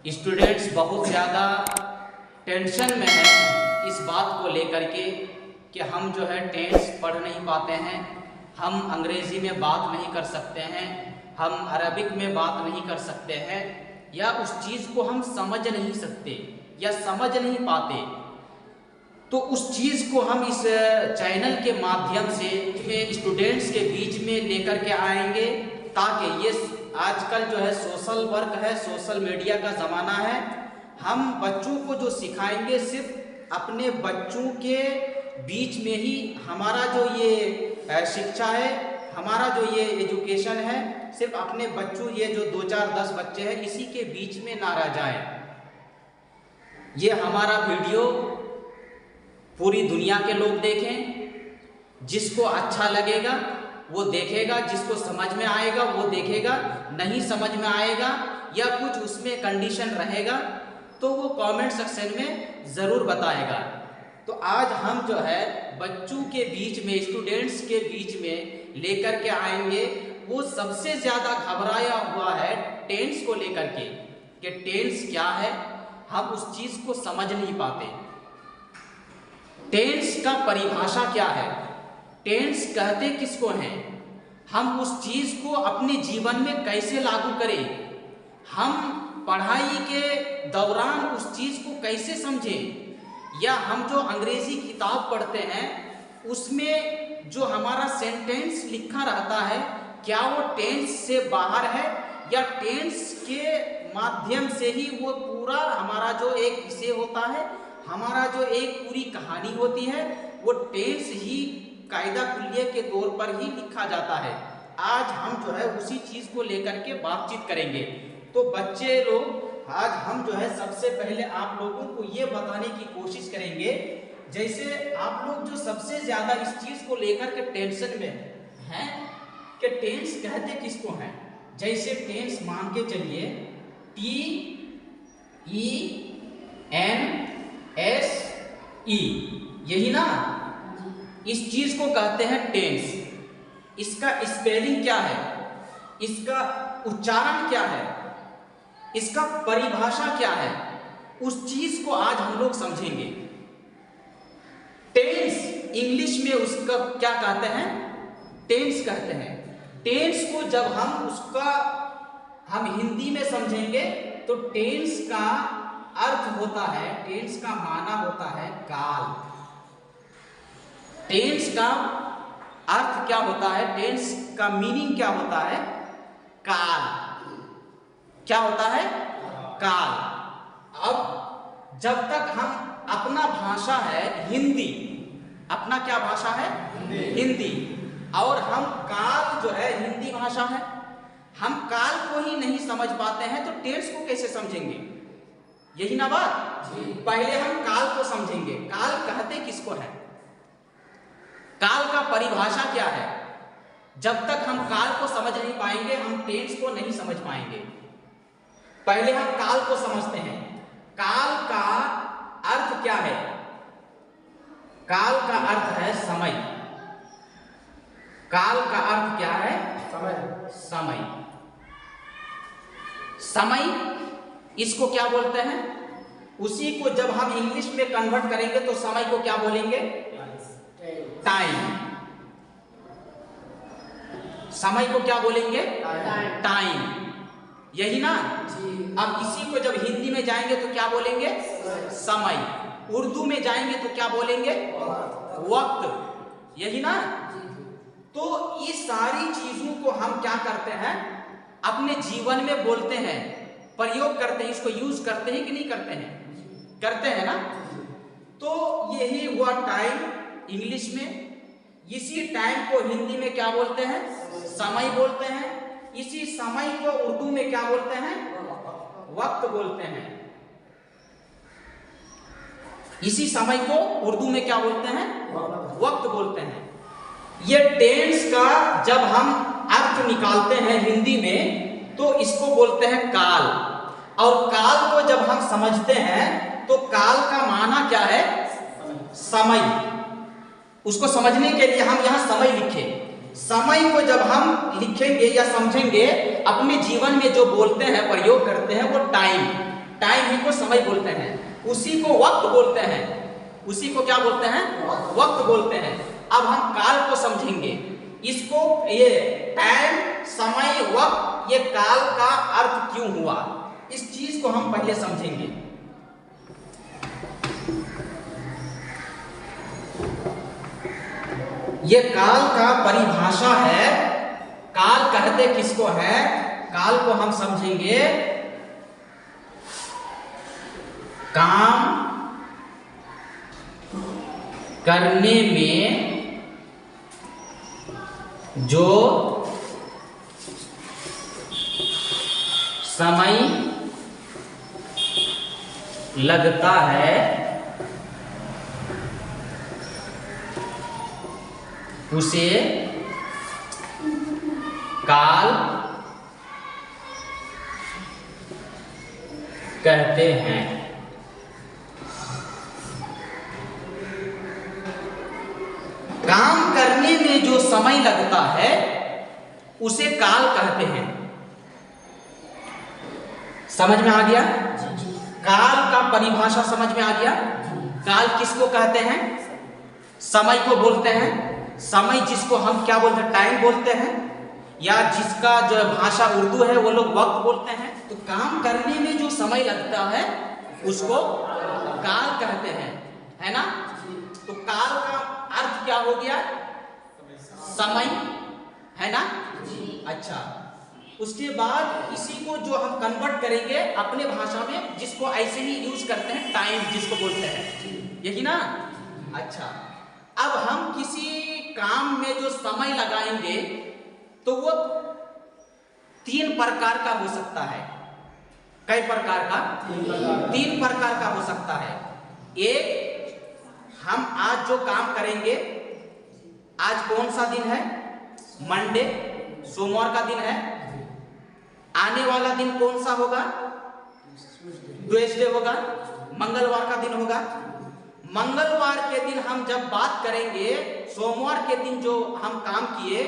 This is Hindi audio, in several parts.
स्टूडेंट्स बहुत ज़्यादा टेंशन में हैं इस बात को लेकर के कि हम जो है टेंस पढ़ नहीं पाते हैं, हम अंग्रेज़ी में बात नहीं कर सकते हैं, हम अरबिक में बात नहीं कर सकते हैं, या उस चीज़ को हम समझ नहीं सकते या समझ नहीं पाते। तो उस चीज़ को हम इस चैनल के माध्यम से स्टूडेंट्स के बीच में लेकर के आएंगे, ताकि ये आजकल जो है सोशल वर्क है, सोशल मीडिया का ज़माना है। हम बच्चों को जो सिखाएंगे सिर्फ अपने बच्चों के बीच में ही हमारा जो ये शिक्षा है, हमारा जो ये एजुकेशन है, सिर्फ अपने बच्चों ये जो 2 4 10 बच्चे हैं इसी के बीच में ना रह जाए। ये हमारा वीडियो पूरी दुनिया के लोग देखें, जिसको अच्छा लगेगा वो देखेगा, जिसको समझ में आएगा वो देखेगा, नहीं समझ में आएगा या कुछ उसमें कंडीशन रहेगा तो वो कमेंट सेक्शन में ज़रूर बताएगा। तो आज हम जो है बच्चों के बीच में, स्टूडेंट्स के बीच में लेकर के आएंगे। वो सबसे ज़्यादा घबराया हुआ है टेंस को लेकर के कि टेंस क्या है, हम उस चीज़ को समझ नहीं पाते। टेंस का परिभाषा क्या है, टेंस कहते किसको हैं, हम उस चीज़ को अपने जीवन में कैसे लागू करें, हम पढ़ाई के दौरान उस चीज़ को कैसे समझें, या हम जो अंग्रेज़ी किताब पढ़ते हैं उसमें जो हमारा सेंटेंस लिखा रहता है क्या वो टेंस से बाहर है या टेंस के माध्यम से ही वो पूरा हमारा जो एक विषय होता है, हमारा जो एक पूरी कहानी होती है, वो टेंस ही कायदा कुल्लिये के तौर पर ही लिखा जाता है। आज हम जो है उसी चीज़ को लेकर के बातचीत करेंगे। तो बच्चे लोग, आज हम जो है सबसे पहले आप लोगों को ये बताने की कोशिश करेंगे, जैसे आप लोग जो सबसे ज़्यादा इस चीज़ को लेकर के टेंशन में हैं कि टेंस कहते किसको हैं। जैसे टेंस मान के चलिए TENSE, यही ना, इस चीज़ को कहते हैं टेंस। इसका स्पेलिंग क्या है, इसका उच्चारण क्या है, इसका परिभाषा क्या है, उस चीज को आज हम लोग समझेंगे। टेंस इंग्लिश में उसका क्या कहते हैं, टेंस कहते हैं। टेंस को जब हम हिंदी में समझेंगे तो टेंस का अर्थ होता है, टेंस का माना होता है काल। टेंस का अर्थ क्या होता है, टेंस का मीनिंग क्या होता है, काल। क्या होता है, काल। अब जब तक हम अपना भाषा है हिंदी, अपना क्या भाषा है, हिंदी, और हम काल जो है हिंदी भाषा है, हम काल को ही नहीं समझ पाते हैं तो टेंस को कैसे समझेंगे, यही ना बात। पहले हम काल को समझेंगे। काल कहते किसको है, काल का परिभाषा क्या है। जब तक हम काल को समझ नहीं पाएंगे हम टेंस को नहीं समझ पाएंगे। पहले हम काल को समझते हैं। काल का अर्थ क्या है, काल का अर्थ है समय। काल का अर्थ क्या है, समय। समय, समय इसको क्या बोलते हैं, उसी को जब हम इंग्लिश में कन्वर्ट करेंगे तो समय को क्या बोलेंगे, टाइम। समय को क्या बोलेंगे, टाइम, यही ना। अब इसी को जब हिंदी में जाएंगे तो क्या बोलेंगे, समय। उर्दू में जाएंगे तो क्या बोलेंगे, वक्त, यही ना। तो इस सारी चीजों को हम क्या करते हैं, अपने जीवन में बोलते हैं, प्रयोग करते हैं, इसको यूज करते हैं कि नहीं करते हैं, करते हैं ना। तो यही हुआ टाइम इंग्लिश में। इसी टाइम को हिंदी में क्या बोलते हैं, समय बोलते हैं। इसी समय को उर्दू में क्या बोलते हैं, वक्त बोलते हैं। इसी समय को उर्दू में क्या बोलते हैं, वक्त बोलते हैं। ये टेंस का जब हम अर्थ निकालते हैं हिंदी में तो इसको बोलते हैं काल। और काल को जब हम समझते हैं तो काल का माना क्या है, समय। उसको समझने के लिए हम यहां समय लिखे। समय को जब हम लिखेंगे या समझेंगे, अपने जीवन में जो बोलते हैं, प्रयोग करते हैं, वो टाइम। टाइम ही को समय बोलते हैं, उसी को वक्त बोलते हैं, उसी को क्या बोलते हैं? वक्त बोलते हैं। अब हम काल को समझेंगे। इसको ये टाइम, समय, वक्त, ये काल का अर्थ क्यों हुआ, इस चीज को हम पहले समझेंगे। ये काल का परिभाषा है। काल कहते किसको है? काल को हम समझेंगे काम करने में जो समय लगता है उसे काल कहते हैं। काम करने में जो समय लगता है उसे काल कहते हैं। समझ में आ गया? काल का परिभाषा समझ में आ गया? काल किसको कहते हैं? समय को बोलते हैं। समय जिसको हम क्या बोलते हैं? टाइम बोलते हैं, या जिसका जो भाषा उर्दू है वो लोग वक्त बोलते हैं। तो काम करने में जो समय लगता है उसको काल कहते हैं, है ना? तो काल का अर्थ क्या हो गया? समय, है ना? अच्छा, उसके बाद इसी को जो हम कन्वर्ट करेंगे अपने भाषा में, जिसको ऐसे ही यूज करते हैं, टाइम जिसको बोलते हैं, यही ना? अच्छा, अब हम किसी काम में जो समय लगाएंगे तो वो 3 प्रकार का हो सकता है। कई प्रकार का? 3 प्रकार का हो सकता है। एक, हम आज जो काम करेंगे, आज कौन सा दिन है? मंडे, सोमवार का दिन है। आने वाला दिन कौन सा होगा? ट्यूसडे होगा, मंगलवार का दिन होगा। मंगलवार के दिन हम जब बात करेंगे, सोमवार के दिन जो हम काम किए,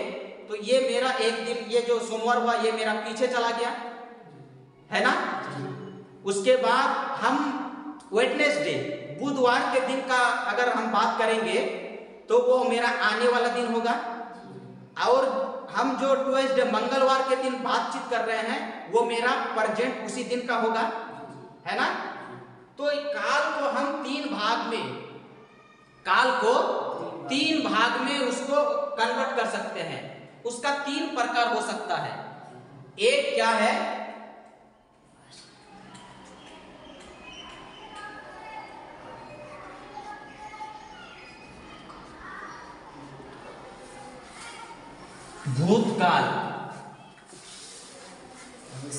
तो ये मेरा एक दिन, ये जो सोमवार हुआ ये मेरा पीछे चला गया, है ना? उसके बाद हम वेडनेसडे, बुधवार के दिन का अगर हम बात करेंगे तो वो मेरा आने वाला दिन होगा। और हम जो ट्यूसडे, मंगलवार के दिन बातचीत कर रहे हैं वो मेरा प्रेजेंट उसी दिन का होगा, है ना? तो काल को हम 3 भाग में, काल को 3 भाग में उसको कन्वर्ट कर सकते हैं। उसका 3 प्रकार हो सकता है। एक क्या है? भूतकाल।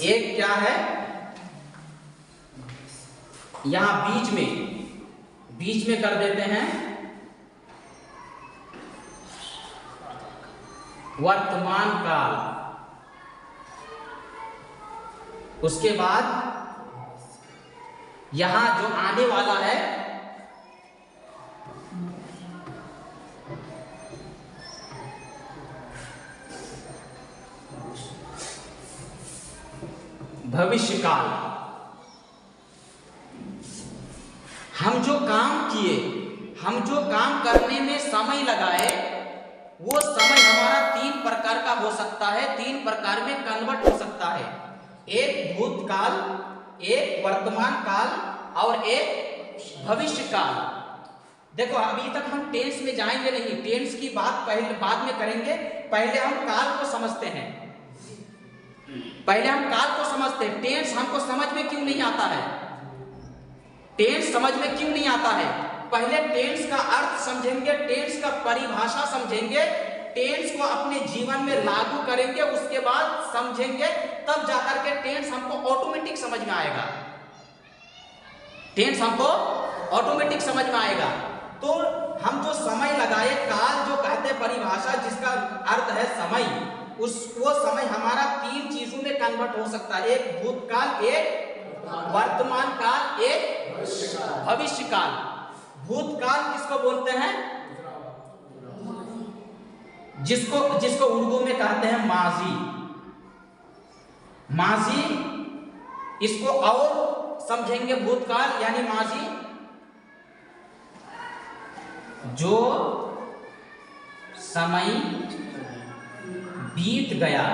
एक क्या है? यहां बीच में कर देते हैं वर्तमान काल। उसके बाद यहां जो आने वाला है भविष्य काल। हम जो काम किए, हम जो काम करने में समय लगाए, वो समय हमारा 3 प्रकार का हो सकता है, 3 प्रकार में कन्वर्ट हो सकता है। एक भूतकाल, एक वर्तमान काल और एक भविष्य काल। देखो, अभी तक हम टेंस में जाएंगे नहीं, टेंस की बात पहले बाद में करेंगे। पहले हम काल को समझते हैं, पहले हम काल को समझते हैं। टेंस हमको समझ में क्यों नहीं आता है? टेंस समझ में क्यों नहीं आता है? पहले टेंस का अर्थ समझेंगे, टेंस का परिभाषा समझेंगे, टेंस को अपने जीवन में लागू करेंगे, उसके बाद समझेंगे, तब जाकर के टेंस हमको ऑटोमेटिक समझ में आएगा। टेंस हमको ऑटोमेटिक समझ में आएगा। तो हम जो समय लगाए, काल जो कहते हैं परिभाषा, जिसका अर्थ है समय, वो समय हमारा 3 चीजों में कन्वर्ट हो सकता है। एक भूतकाल, एक वर्तमान काल, एक भविष्य काल। भूतकाल किसको बोलते हैं? जिसको उर्दू में कहते हैं माजी। माजी, इसको और समझेंगे भूतकाल यानी माजी, जो समय बीत गया,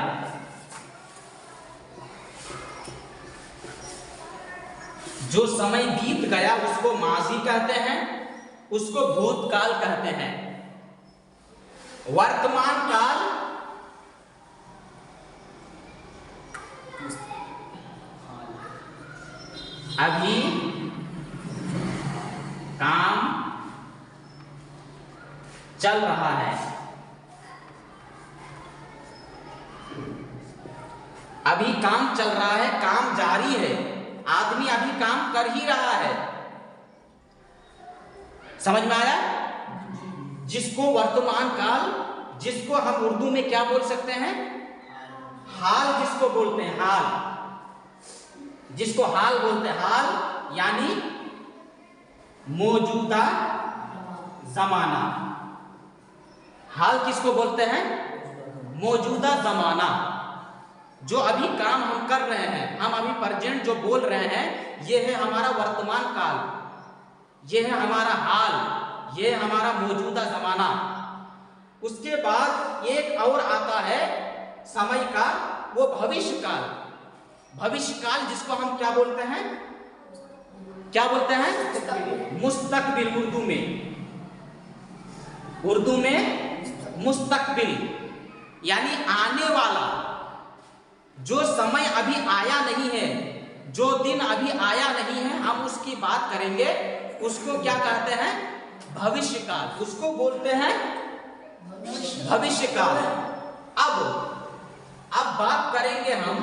जो समय बीत गया उसको माजी कहते हैं, उसको भूतकाल कहते हैं। वर्तमान काल अभी काम चल रहा है, अभी काम चल रहा है, काम जारी है, आदमी अभी काम कर ही रहा है। समझ में आया? जिसको वर्तमान काल, जिसको हम उर्दू में क्या बोल सकते हैं? हाल जिसको बोलते हैं, हाल, जिसको हाल बोलते हैं, हाल यानी मौजूदा जमाना। हाल किसको बोलते हैं? मौजूदा जमाना। जो अभी काम हम कर रहे हैं, हम अभी प्रेजेंट जो बोल रहे हैं, ये है हमारा वर्तमान काल, ये है हमारा हाल, ये है हमारा मौजूदा जमाना। उसके बाद एक और आता है समय का, वो भविष्य काल। भविष्य काल जिसको हम क्या बोलते हैं? क्या बोलते हैं? मुस्तकबिल। उर्दू में मुस्तकबिल यानी आने वाला, जो समय अभी आया नहीं है, जो दिन अभी आया नहीं है, हम उसकी बात करेंगे, उसको क्या कहते हैं? भविष्य काल, उसको बोलते हैं भविष्य काल। अब बात करेंगे हम,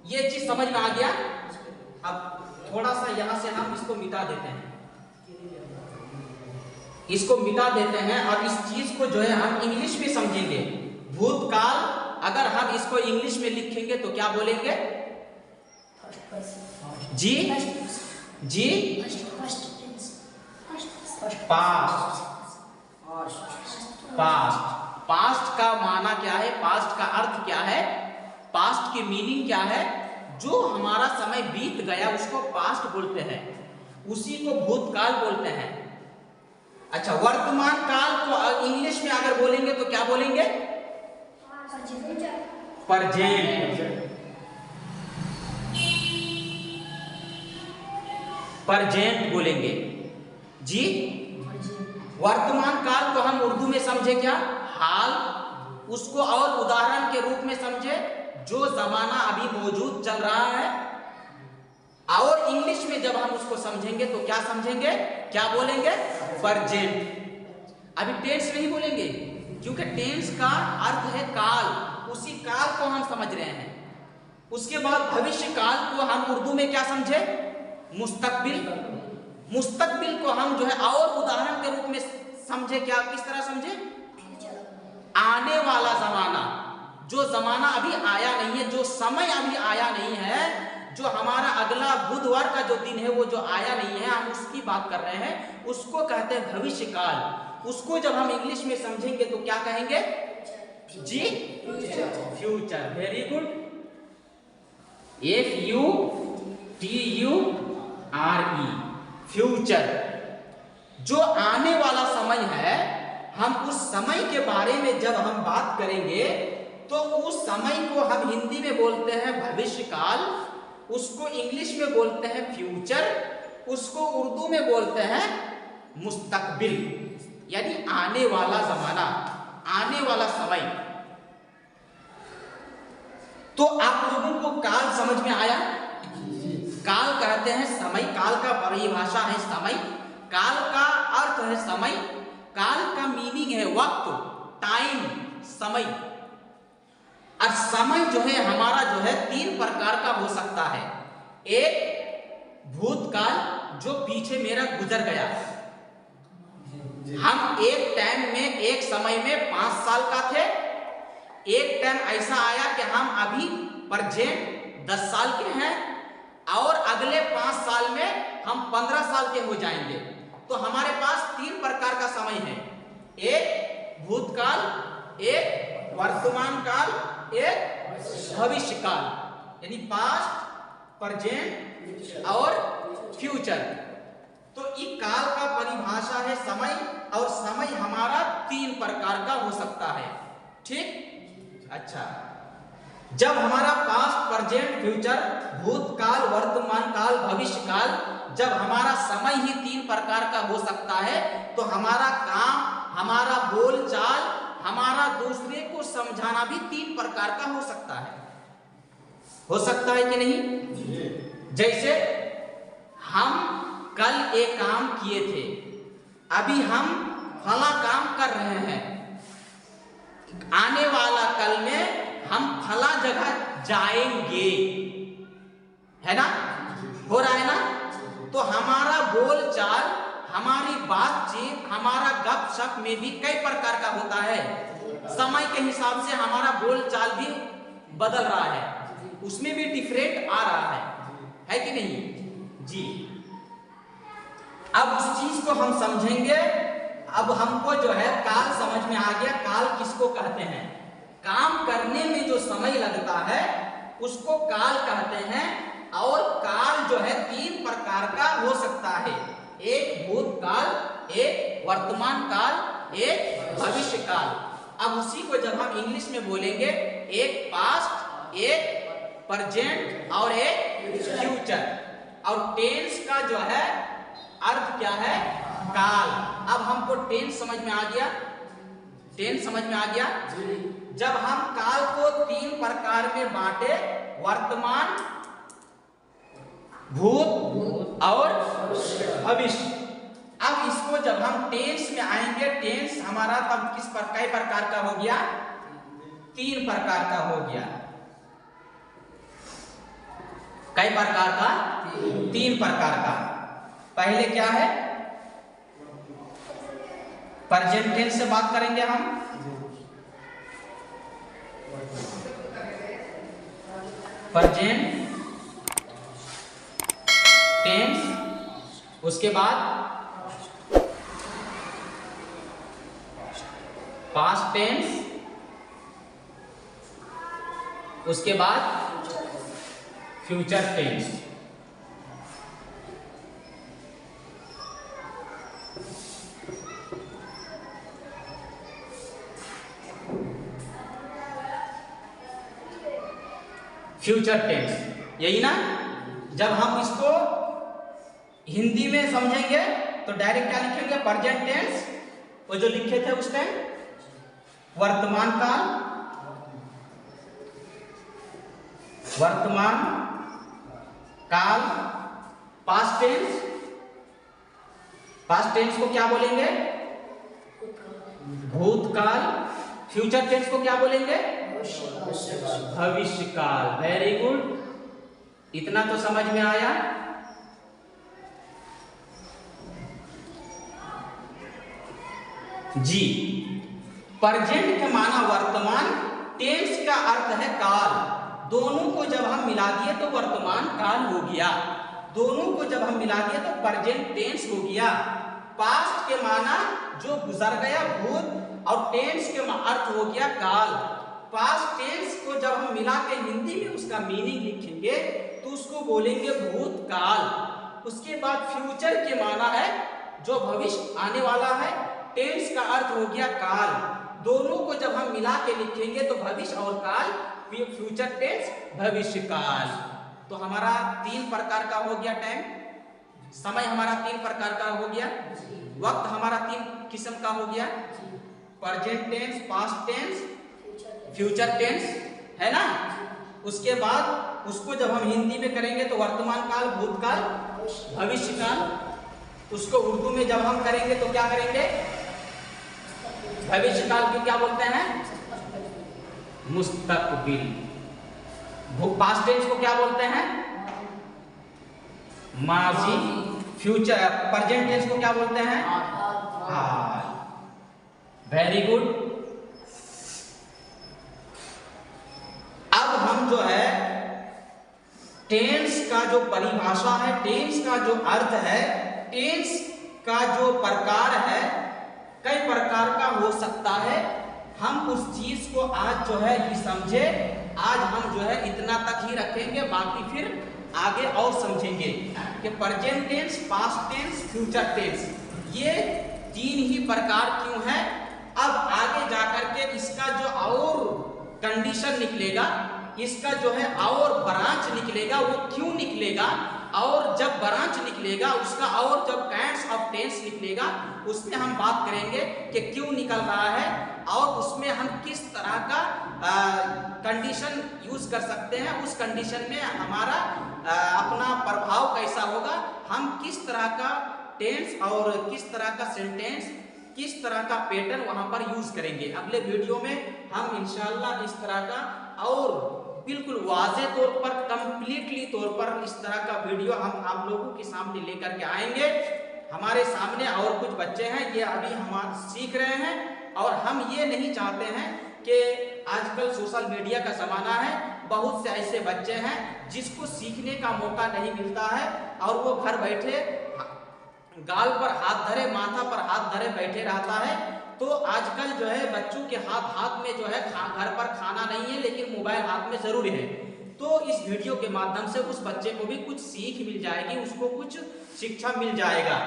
ये चीज समझ में आ गया? अब थोड़ा सा यहां से हम इसको मिटा देते हैं, इसको मिटा देते हैं और इस चीज को जो है हम इंग्लिश में समझेंगे। भूतकाल अगर हम इसको इंग्लिश में लिखेंगे तो क्या बोलेंगे? जी जी पास्ट। पास्ट का माना क्या है? पास्ट का अर्थ क्या है? पास्ट की मीनिंग क्या है? जो हमारा समय बीत गया उसको पास्ट बोलते हैं, उसी को भूतकाल बोलते हैं। अच्छा, वर्तमान काल को इंग्लिश में अगर बोलेंगे तो क्या बोलेंगे? परजेंट बोलेंगे जी। वर्तमान काल को हम उर्दू में समझे क्या? हाल। उसको और उदाहरण के रूप में समझे, जो जमाना अभी मौजूद चल रहा है। और इंग्लिश में जब हम उसको समझेंगे तो क्या समझेंगे? क्या बोलेंगे? परजेंट। अभी टेंस नहीं बोलेंगे, क्योंकि टेंस का अर्थ है काल, उसी काल को हम समझ रहे हैं। उसके बाद भविष्य काल को हम उर्दू में क्या समझे? मुस्तकबिल। मुस्तकबिल को हम जो है और उदाहरण के रूप में समझे, क्या किस तरह समझे? आने वाला जमाना, जो जमाना अभी आया नहीं है, जो समय अभी आया नहीं है, जो हमारा अगला बुधवार का जो दिन है वो जो आया नहीं है, हम उसकी बात कर रहे हैं, उसको कहते हैं भविष्य काल। उसको जब हम इंग्लिश में समझेंगे तो क्या कहेंगे जी? Future. Very good. FUTURE, future. जो आने वाला समय है, हम उस समय के बारे में जब हम बात करेंगे तो उस समय को हम हिंदी में बोलते हैं भविष्य काल, उसको इंग्लिश में बोलते हैं फ्यूचर, उसको उर्दू में बोलते हैं मुस्तकबिल, यानी आने वाला जमाना, आने वाला समय। तो आप लोगों को काल समझ में आया? काल कहते हैं समय, काल का परिभाषा है समय, काल का अर्थ है समय, काल का मीनिंग है वक्त, टाइम, समय। और समय जो है हमारा जो है 3 प्रकार का हो सकता है। एक भूतकाल, जो पीछे मेरा गुजर गया, हम एक टाइम में, एक समय में 5 साल का थे, एक टाइम ऐसा आया कि हम अभी प्रेजेंट 10 साल के हैं और अगले 5 साल में हम 15 साल के हो जाएंगे। तो हमारे पास 3 प्रकार का समय है, एक भूतकाल, एक वर्तमान काल, एक भविष्य काल, यानी पास्ट, प्रेजेंट, और फ्यूचर। तो ये काल का परिभाषा है समय, और समय हमारा 3 प्रकार का हो सकता है। ठीक, अच्छा, जब हमारा पास्ट, प्रेजेंट, फ्यूचर, भूतकाल, वर्तमान काल, भविष्य काल, जब हमारा समय ही 3 प्रकार का हो सकता है, तो हमारा काम, हमारा बोलचाल, हमारा दूसरे को समझाना भी 3 प्रकार का हो सकता है। हो सकता है कि नहीं? जैसे हम कल एक काम किए थे, अभी हम फला काम कर रहे हैं, आने वाला कल में हम फला जगह जाएंगे, है ना? हो रहा है ना? तो हमारा बोलचाल, हमारी बातचीत, हमारा गपशप में भी कई प्रकार का होता है। समय के हिसाब से हमारा बोलचाल भी बदल रहा है, उसमें भी डिफरेंट आ रहा है कि नहीं? जी, अब उस चीज को हम समझेंगे। अब हमको जो है काल समझ में आ गया। काल किसको कहते हैं? काम करने में जो समय लगता है उसको काल कहते हैं। और काल जो है 3 प्रकार का हो सकता है, एक भूतकाल, एक वर्तमान काल, एक भविष्य काल। अब उसी को जब हम इंग्लिश में बोलेंगे, एक पास्ट, एक प्रेजेंट और एक फ्यूचर। और टेंस का जो है अर्थ क्या है? काल। अब हमको टेंस समझ में आ गया? टेंस समझ में आ गया? जब हम काल को 3 प्रकार में बांटे, वर्तमान, भूत और भविष्य। अब इसको जब हम टेंस में आएंगे, टेंस हमारा तब कई प्रकार का हो गया? 3 प्रकार का हो गया। कई प्रकार का? 3 प्रकार का। पहले क्या है? प्रेजेंट टेंस से बात करेंगे हम। प्रेजेंट टेंस, उसके बाद पास्ट टेंस, उसके बाद फ्यूचर टेंस। फ्यूचर टेंस, यही ना? जब हम इसको हिंदी में समझेंगे तो डायरेक्ट क्या लिखेंगे? प्रेजेंट टेंस, वो जो लिखे थे उस टाइम, वर्तमान काल, वर्तमान काल, पास्ट टेंस। पास्ट टेंस को क्या बोलेंगे? भूतकाल। फ्यूचर टेंस को क्या बोलेंगे? भविष्य काल। वेरी गुड, इतना तो समझ में आया। जी, प्रेजेंट के माना वर्तमान, टेंस का अर्थ है काल। दोनों को जब हम मिला दिए तो वर्तमान काल हो गया, दोनों को जब हम मिला दिए तो प्रेजेंट टेंस हो गया। पास्ट के माना जो गुजर गया, भूत, और टेंस के अर्थ हो गया काल। पास्ट टेंस को जब हम मिला के हिंदी में उसका मीनिंग लिखेंगे तो उसको बोलेंगे भूतकाल। उसके बाद फ्यूचर के माना है जो भविष्य आने वाला है, टेंस का अर्थ हो गया काल। दोनों को जब हम मिला के लिखेंगे तो भविष्य और काल, फ्यूचर टेंस, भविष्य काल। तो हमारा 3 प्रकार का हो गया टाइम, समय हमारा 3 प्रकार का हो गया, वक्त हमारा 3 किस्म का हो गया, present tense, past tense, future tense, है ना? उसके बाद उसको जब हम हिंदी में करेंगे तो वर्तमान काल, भूतकाल, भविष्य काल। उसको उर्दू में जब हम करेंगे तो क्या करेंगे? भविष्य काल को क्या बोलते हैं? मुस्तकबिल। पास्ट टेंस को क्या बोलते हैं? माजी। फ्यूचर प्रेजेंट टेंस को क्या बोलते हैं? हाल। Very good. अब हम जो है टेंस का जो परिभाषा है, टेंस का जो अर्थ है, टेंस का जो प्रकार है, कई प्रकार का हो सकता है। हम उस चीज को आज जो है ये समझे, आज हम जो है इतना तक ही रखेंगे, बाकी फिर आगे और समझेंगे कि present tense, past tense, future tense ये तीन ही प्रकार क्यों है। अब आगे जाकर के इसका जो और कंडीशन निकलेगा, इसका जो है और ब्रांच निकलेगा, वो क्यों निकलेगा, और जब ब्रांच निकलेगा उसका और जब काइंड्स ऑफ टेंस निकलेगा उसमें हम बात करेंगे कि क्यों निकल रहा है और उसमें हम किस तरह का कंडीशन यूज कर सकते हैं, उस कंडीशन में हमारा अपना प्रभाव कैसा होगा, हम किस तरह का टेंस और किस तरह का सेंटेंस, किस तरह का पैटर्न वहां पर यूज करेंगे। अगले वीडियो में हम इंशाल्लाह इस तरह का और बिल्कुल वाज़े तौर पर, कंप्लीटली तौर पर इस तरह का वीडियो हम आप लोगों के सामने लेकर के आएंगे। हमारे सामने और कुछ बच्चे हैं, ये अभी हम सीख रहे हैं और हम ये नहीं चाहते हैं कि आजकल सोशल मीडिया का ज़माना है, बहुत से ऐसे बच्चे हैं जिसको सीखने का मौका नहीं मिलता है और वो घर बैठे गाल पर हाथ धरे, माथा पर हाथ धरे बैठे रहता है। तो आजकल जो है बच्चों के हाथ में जो है घर पर खाना नहीं है लेकिन मोबाइल हाथ में जरूर है। तो इस वीडियो के माध्यम से उस बच्चे को भी कुछ सीख मिल जाएगी, उसको कुछ शिक्षा मिल जाएगा।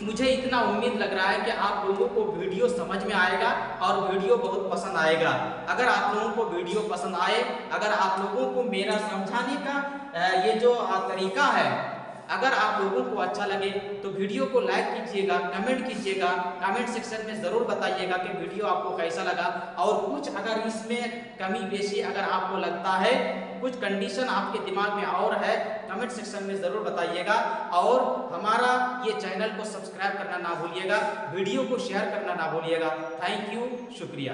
मुझे इतना उम्मीद लग रहा है कि आप लोगों को वीडियो समझ में आएगा और वीडियो बहुत पसंद आएगा। अगर आप लोगों को वीडियो पसंद आए, अगर आप लोगों को मेरा समझाने का ये जो तरीका है अगर आप लोगों को अच्छा लगे तो वीडियो को लाइक कीजिएगा, कमेंट कीजिएगा, कमेंट सेक्शन में ज़रूर बताइएगा कि वीडियो आपको कैसा लगा। और कुछ अगर इसमें कमी बेशी अगर आपको लगता है, कुछ कंडीशन आपके दिमाग में और है, कमेंट सेक्शन में ज़रूर बताइएगा। और हमारा ये चैनल को सब्सक्राइब करना ना भूलिएगा, वीडियो को शेयर करना ना भूलिएगा। थैंक यू, शुक्रिया।